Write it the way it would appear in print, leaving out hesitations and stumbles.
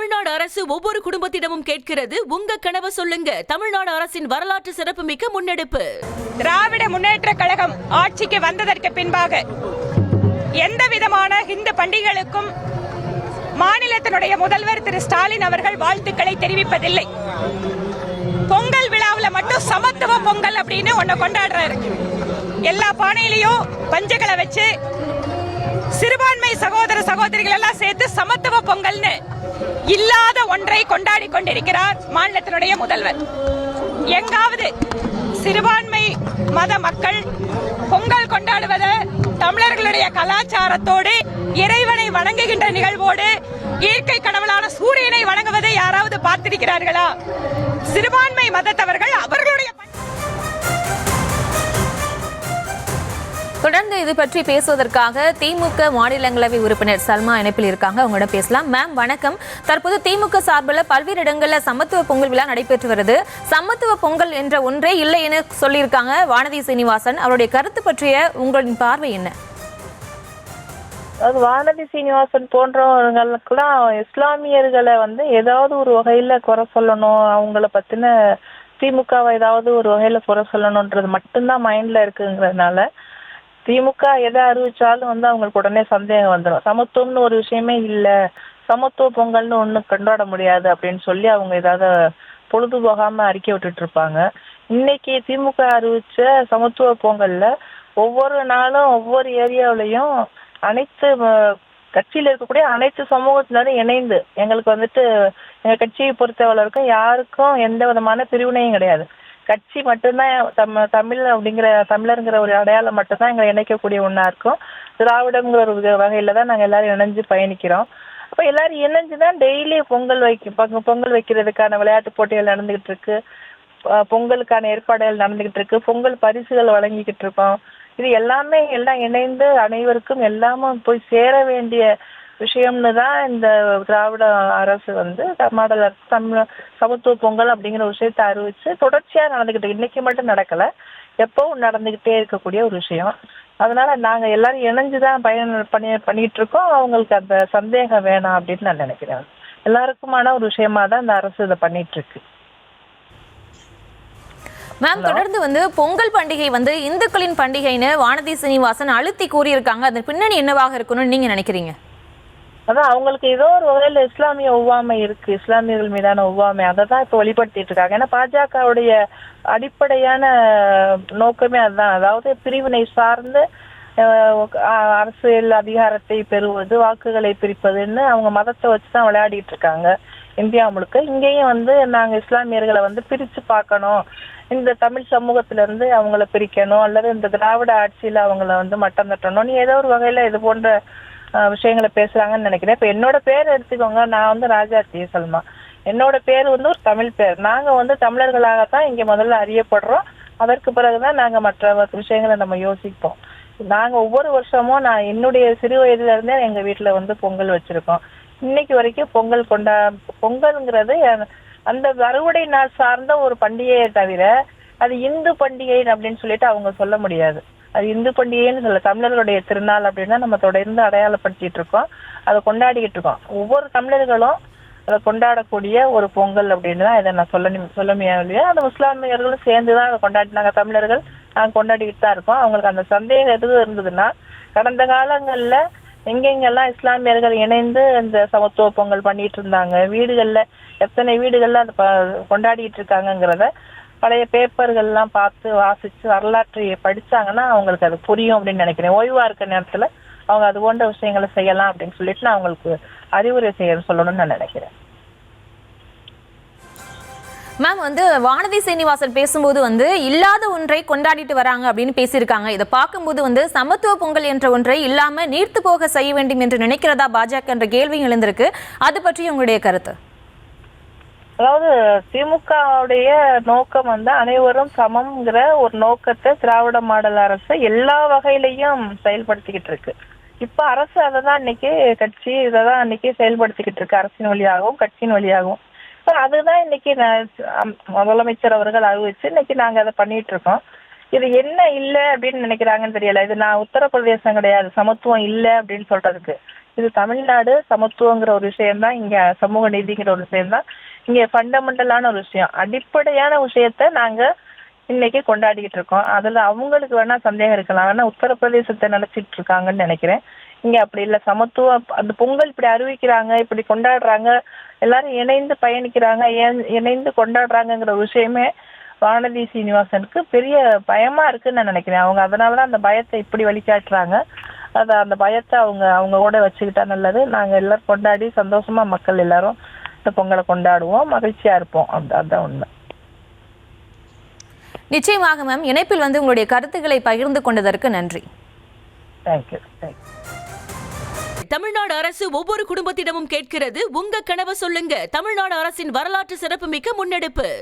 தமிழ்நாடு அரசு ஒவ்வொரு குடும்பத்திடமும் கேட்கிறது, உங்க கனவை சொல்லுங்க. தமிழ்நாடு அரசின் வரலாற்று சிறப்புமிக்க முன்னெடுப்பு. திராவிட முன்னேற்ற கழகம் ஆட்சிக்கு வந்ததற்கு பின்பாக எந்த விதமான இந்து பண்டிகைகளுக்கும் மாநிலத்தினுடைய முதல்வர் திரு ஸ்டாலின் அவர்கள் வாழ்த்துக்களை தெரிவிப்பதில்லை. பொங்கல் விழாவில் மட்டும் சமத்துவ பொங்கல் அப்படின்னு ஒன்ன கொண்டாடுறாரு. எல்லா பானையிலையும் பஞ்சகளை வச்சு சிறுபான்மை சகோதர சகோதரிகள் எல்லாம் சேர்த்து சமத்துவ பொங்கல்னு இல்லாத ஒன்றை கொண்டாடி கொண்டிருக்கிறார் மாநிலத்தினுடைய முதல்வர். எங்காவது சிறுபான்மை மத மக்கள் பொங்கல் கொண்டாடுவதை தமிழர்களுடைய கலாச்சாரத்தோடு இறைவனை வணங்குகின்ற நிகழ்வோடு இயற்கை கடவுளான சூரியனை வணங்குவதை யாராவது பார்த்திருக்கிறார்களா? சிறுபான்மை மதத்தவர்கள் அவர்களுடைய தொடர்ந்து இது பற்றி பேசுவதற்காக திமுக மாநிலங்களவை உறுப்பினர் சல்மா இணைப்பில் இருக்காங்க. அவங்களிடம் பேசலாம். மேம் வணக்கம். தற்போது திமுக சார்பில் பல்வேறு இடங்களில் சமத்துவ பொங்கல் விழா நடைபெற்று வருது. சமத்துவ பொங்கல் என்ற ஒன்றே இல்லை என சொல்லியிருக்காங்க வானதி சீனிவாசன். அவருடைய கருத்து பற்றிய உங்களின் பார்வை என்ன? அது வானதி சீனிவாசன் போன்றவர்களுக்கெல்லாம் இஸ்லாமியர்களை ஏதாவது ஒரு வகையில குறை சொல்லணும், அவங்கள பத்தின திமுகவை ஏதாவது ஒரு வகையில குறை சொல்லணும்ன்றது மட்டும்தான் மைண்ட்ல இருக்குங்கிறதுனால திமுக எதை அறிவிச்சாலும் அவங்களுக்கு உடனே சந்தேகம் வந்துடும். சமத்துவம்னு ஒரு விஷயமே இல்லை, சமத்துவ பொங்கல்னு ஒண்ணு கொண்டாட முடியாது அப்படின்னு சொல்லி அவங்க ஏதாவது பொழுதுபோகாம அறிக்கை விட்டுட்டு இருப்பாங்க. இன்னைக்கு திமுக அறிவிச்ச சமத்துவ பொங்கல்ல ஒவ்வொரு நாளும் ஒவ்வொரு ஏரியாவிலையும் அனைத்து கட்சியில இருக்கக்கூடிய அனைத்து சமூகத்தினரும் இணைந்து எங்களுக்கு எங்க கட்சியை பொறுத்தவரைக்கும் யாருக்கும் எந்த விதமான பிரிவினையும் கிடையாது. கட்சி மட்டும்தான் தமிழ் அப்படிங்கிற தமிழருங்கிற ஒரு அடையாளம் மட்டும்தான் எங்களை இணைக்கக்கூடிய ஒன்றா இருக்கும். திராவிடங்கிற ஒரு வகையில தான் நாங்கள் எல்லாரும் இணைஞ்சு பயணிக்கிறோம். அப்போ எல்லாரும் இணைஞ்சுதான் டெய்லி பொங்கல் வைக்கிறதுக்கான விளையாட்டு போட்டிகள் நடந்துகிட்டு இருக்கு, பொங்கலுக்கான ஏற்பாடுகள் நடந்துகிட்டு இருக்கு, பொங்கல் பரிசுகள் வழங்கிக்கிட்டு இருக்கோம். இது எல்லாமே எல்லாம் இணைந்து அனைவருக்கும் எல்லாமும் போய் சேர வேண்டிய விஷயம்னு தான் இந்த திராவிட அரசு மாடல் அரசு சமத்துவ பொங்கல் அப்படிங்கிற விஷயத்தை அறிவிச்சு தொடர்ச்சியா நடந்துகிட்டு, இன்னைக்கு மட்டும் நடக்கல, எப்பவும் நடந்துகிட்டே இருக்கக்கூடிய ஒரு விஷயம். அதனால நாங்க எல்லாரும் இணைஞ்சுதான் பண்ணிட்டு இருக்கோம். அவங்களுக்கு அந்த சந்தேகம் வேணாம் அப்படின்னு நான் நினைக்கிறேன். எல்லாருக்குமான ஒரு விஷயமா தான் இந்த அரசு இதை பண்ணிட்டு இருக்கு. மேம் தொடர்ந்து பொங்கல் பண்டிகை இந்துக்களின் பண்டிகைன்னு வானதி சீனிவாசன் அழுத்தி கூறியிருக்காங்க. அதன் பின்னணி என்னவாக இருக்கணும்னு நீங்க நினைக்கிறீங்க? அதான் அவங்களுக்கு ஏதோ ஒரு வகையில இஸ்லாமிய ஒவ்வாமை இருக்கு, இஸ்லாமியர்கள் மீதான ஒவ்வாமை, அதை தான் இப்போ வெளிப்படுத்திட்டு இருக்காங்க. ஏன்னா பாஜகவுடைய அடிப்படையான நோக்கமே அதுதான். அதாவது பிரிவினை சார்ந்து அரசியல் அதிகாரத்தை பெறுவது, வாக்குகளை பிரிப்பதுன்னு அவங்க மதத்தை வச்சுதான் விளையாடிட்டு இருக்காங்க இந்தியா முழுக்க. இங்கேயும் நாங்க இஸ்லாமியர்களை பிரிச்சு பார்க்கணும், இந்த தமிழ் சமூகத்துல இருந்து அவங்கள பிரிக்கணும், அல்லது இந்த திராவிட ஆட்சியில அவங்கள மட்டம் தட்டணும், ஏதோ ஒரு வகையில இது போன்ற விஷயங்களை பேசுறாங்கன்னு நினைக்கிறேன். இப்ப என்னோட பேர் எடுத்துக்கோங்க, நான் ராஜாத்தி சல்மா. என்னோட பேர் ஒரு தமிழ் பேர். நாங்க தமிழர்களாகத்தான் இங்க முதல்ல அறியப்படுறோம். அதற்கு பிறகுதான் நாங்க மற்ற விஷயங்களை நம்ம யோசிப்போம். நாங்க ஒவ்வொரு வருஷமும் நான் என்னுடைய சிறு வயதுல இருந்தே எங்க வீட்டுல பொங்கல் வச்சிருக்கோம். இன்னைக்கு வரைக்கும் பொங்கல்ங்கிறது அந்த அறுவடை நாள் சார்ந்த ஒரு பண்டிகையை தவிர அது இந்து பண்டிகை அப்படின்னு சொல்லிட்டு அவங்க சொல்ல முடியாது. அது இந்து பண்டிகைன்னு சொல்ல, தமிழர்களுடைய திருநாள் அப்படின்னா நம்ம தொடர்ந்து அடையாளப்படுத்திட்டு இருக்கோம், அதை கொண்டாடிக்கிட்டு இருக்கோம். ஒவ்வொரு தமிழர்களும் அதை கொண்டாடக்கூடிய ஒரு பொங்கல் அப்படின்னு தான் இதை நான் சொல்ல முடியாது. அந்த முஸ்லாமியர்களும் சேர்ந்துதான் அதை கொண்டாடினாங்க, தமிழர்கள் நாங்கள் கொண்டாடிக்கிட்டு தான் இருக்கோம். அவங்களுக்கு அந்த சந்தேகம் எதுவும் இருந்ததுன்னா கடந்த காலங்கள்ல எங்கெங்கெல்லாம் இஸ்லாமியர்கள் இணைந்து இந்த சமத்துவ பொங்கல் பண்ணிட்டு இருந்தாங்க, வீடுகள்ல எத்தனை வீடுகள்ல அதை கொண்டாடிட்டு இருக்காங்கிறத பழைய பேப்பர்கள்லாம் பார்த்து வாசிச்சு வரலாற்றை படிச்சாங்கன்னா அவங்களுக்கு அது புரியும் அப்படின்னு நினைக்கிறேன். ஓய்வா இருக்க நேரத்துல அவங்க அது போன்ற விஷயங்களை செய்யலாம் அப்படின்னு சொல்லிட்டு நான் அவங்களுக்கு அறிவுரை சொல்லணும்னு நான் நினைக்கிறேன். மேம் வானதி சீனிவாசன் பேசும்போது இல்லாத ஒன்றை கொண்டாடிட்டு வராங்க அப்படின்னு பேசியிருக்காங்க. இதை பார்க்கும்போது சமத்துவ பொங்கல் என்ற ஒன்றை இல்லாம நீர்த்து போக செய்ய வேண்டும் என்று நினைக்கிறதா பாஜக என்ற கேள்வி எழுந்திருக்கு. அது பற்றி உங்களுடைய கருத்து? அதாவது திமுகவுடைய நோக்கம் அனைவரும் சமம்ங்கிற ஒரு நோக்கத்தை திராவிட மாடல் அரசு எல்லா வகையிலையும் செயல்படுத்திக்கிட்டு இருக்கு. இப்ப அரசு அதை தான் இன்னைக்கு கட்சி இதைதான் இன்னைக்கு செயல்படுத்திக்கிட்டு இருக்கு, அரசின் வழியாகவும் கட்சியின் வழியாகவும். அதுதான் இன்னைக்கு முதலமைச்சர் அவர்கள் அறிவிச்சு இன்னைக்கு நாங்க அதை பண்ணிட்டு இருக்கோம். இது என்ன இல்லை அப்படின்னு நினைக்கிறாங்கன்னு தெரியல. இது நான் உத்தரப்பிரதேசம் கிடையாது சமத்துவம் இல்லை அப்படின்னு சொல்றதுக்கு. இது தமிழ்நாடு சமத்துவங்கிற ஒரு விஷயம்தான், இங்க சமூக நீதிங்கிற ஒரு விஷயம்தான் இங்க ஃபண்டமெண்டலான ஒரு விஷயம். அடிப்படையான விஷயத்த நாங்க இன்னைக்கு கொண்டாடிக்கிட்டு இருக்கோம். அதுல அவங்களுக்கு வேணா சந்தேகம் இருக்கலாம், ஆனா உத்தரப்பிரதேசத்தை நினைச்சிட்டு இருக்காங்கன்னு நினைக்கிறேன். இங்க அப்படி இல்லை. சமத்துவம் அந்த பொங்கல் இப்படி அறிவிக்கிறாங்க, இப்படி கொண்டாடுறாங்க, எல்லாரும் இணைந்து பயணிக்கிறாங்க, இணைந்து கொண்டாடுறாங்கிற ஒரு விஷயமே வானதி சீனிவாசனுக்கு பெரிய பயமா இருக்குன்னு நான் நினைக்கிறேன். அவங்க அதனாலதான் அந்த பயத்தை இப்படி வழிகாட்டுறாங்க. அந்த பயத்தை அவங்க கூட வச்சுக்கிட்டா நல்லது. நாங்க எல்லாரும் கொண்டாடி சந்தோஷமா மக்கள் எல்லாரும் இந்த பொங்கலை கொண்டாடுவோம், மகிழ்ச்சியா இருப்போம். அதுதான் உண்மை. நிச்சயமாக மேம், இணைப்பில் வந்து உங்களுடைய கருத்துக்களை பகிர்ந்து கொண்டதற்கு நன்றி. தேங்க்யூ. தமிழ்நாடு அரசு ஒவ்வொரு குடும்பத்திடமும் கேட்கிறது, உங்க கனவை சொல்லுங்க. தமிழ்நாடு அரசின் வரலாற்று சிறப்புமிக்க முன்னெடுப்பு.